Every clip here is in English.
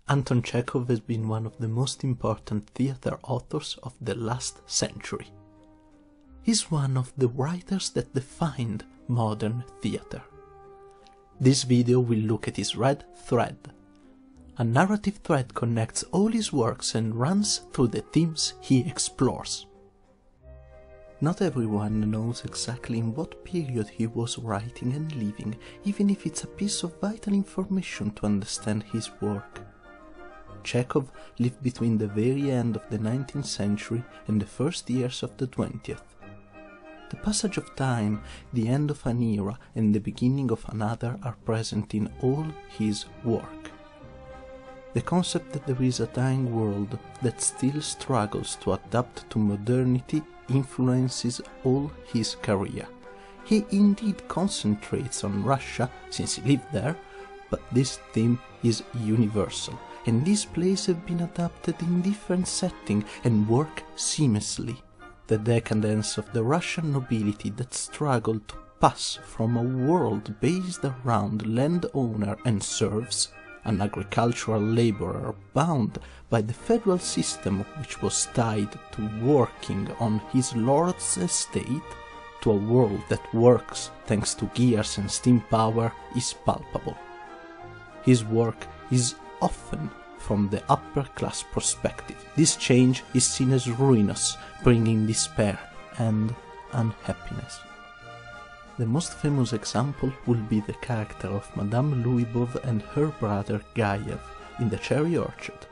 Anton Chekhov has been one of the most important theatre authors of the last century. He's one of the writers that defined modern theatre. This video will look at his red thread. A narrative thread connects all his works and runs through the themes he explores. Not everyone knows exactly in what period he was writing and living, even if it's a piece of vital information to understand his work. Chekhov lived between the very end of the 19th century and the first years of the 20th. The passage of time, the end of an era and the beginning of another are present in all his work. The concept that there is a dying world that still struggles to adapt to modernity influences all his career. He indeed concentrates on Russia, since he lived there, but this theme is universal, and these plays have been adapted in different settings and work seamlessly. The decadence of the Russian nobility that struggled to pass from a world based around landowner and serfs, an agricultural laborer bound by the feudal system which was tied to working on his lord's estate, to a world that works thanks to gears and steam power, is palpable. His work is often from the upper-class perspective. This change is seen as ruinous, bringing despair and unhappiness. The most famous example will be the character of Madame Lyubov and her brother Gaev in The Cherry Orchard.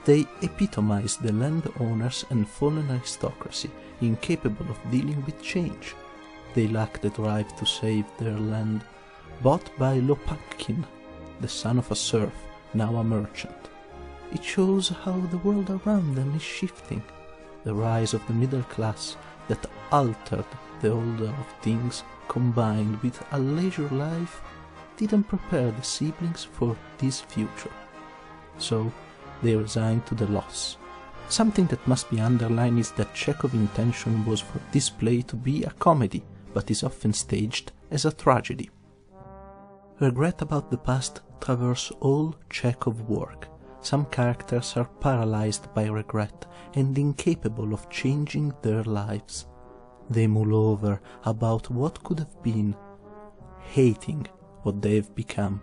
They epitomize the landowners and fallen aristocracy, incapable of dealing with change. They lack the drive to save their land, bought by Lopatkin, the son of a serf, now a merchant. It shows how the world around them is shifting. The rise of the middle class that altered the order of things, combined with a leisure life, didn't prepare the siblings for this future. So they resigned to the loss. Something that must be underlined is that Chekhov's intention was for this play to be a comedy, but is often staged as a tragedy. Regret about the past traverses all Chekhov's work. Some characters are paralyzed by regret and incapable of changing their lives. They mull over about what could have been, hating what they have become,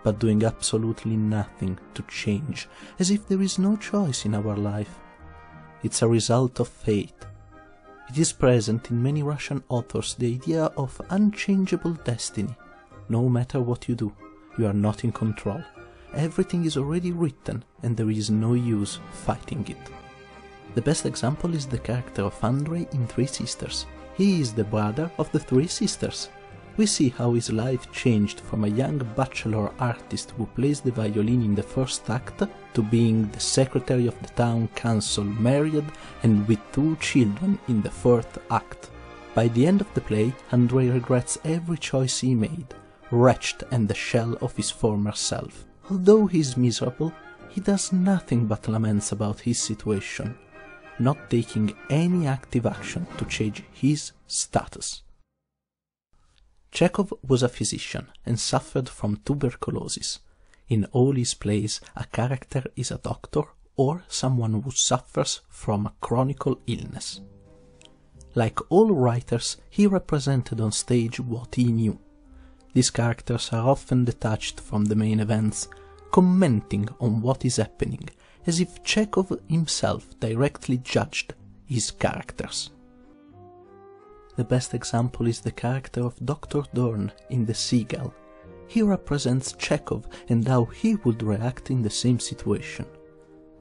but doing absolutely nothing to change, as if there is no choice in our life. It's a result of fate. It is present in many Russian authors, the idea of unchangeable destiny. No matter what you do, you are not in control. Everything is already written, and there is no use fighting it. The best example is the character of Andrei in Three Sisters. He is the brother of the three sisters. We see how his life changed from a young bachelor artist who plays the violin in the first act to being the secretary of the town council, married and with 2 children in the 4th act. By the end of the play, Andrei regrets every choice he made, wretched and the shell of his former self. Although he is miserable, he does nothing but laments about his situation, not taking any active action to change his status. Chekhov was a physician and suffered from tuberculosis. In all his plays, a character is a doctor or someone who suffers from a chronic illness. Like all writers, he represented on stage what he knew. These characters are often detached from the main events, commenting on what is happening, as if Chekhov himself directly judged his characters. The best example is the character of Dr. Dorn in The Seagull. He represents Chekhov and how he would react in the same situation.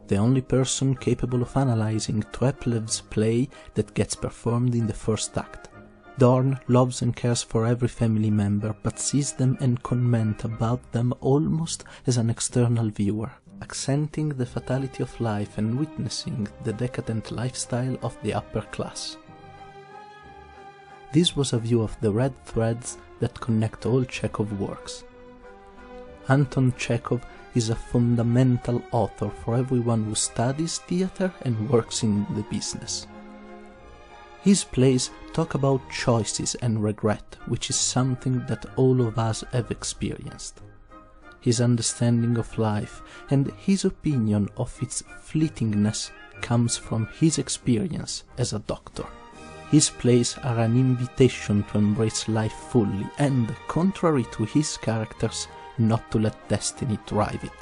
The only person capable of analyzing Treplev's play that gets performed in the first act. Dorn loves and cares for every family member, but sees them and comments about them almost as an external viewer, accenting the fatality of life and witnessing the decadent lifestyle of the upper class. This was a view of the red threads that connect all Chekhov works. Anton Chekhov is a fundamental author for everyone who studies theatre and works in the business. His plays talk about choices and regret, which is something that all of us have experienced. His understanding of life and his opinion of its fleetingness comes from his experience as a doctor. His plays are an invitation to embrace life fully and, contrary to his characters, not to let destiny drive it.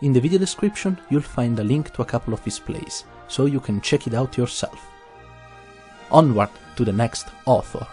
In the video description you'll find a link to a couple of his plays, so you can check it out yourself. Onward to the next author.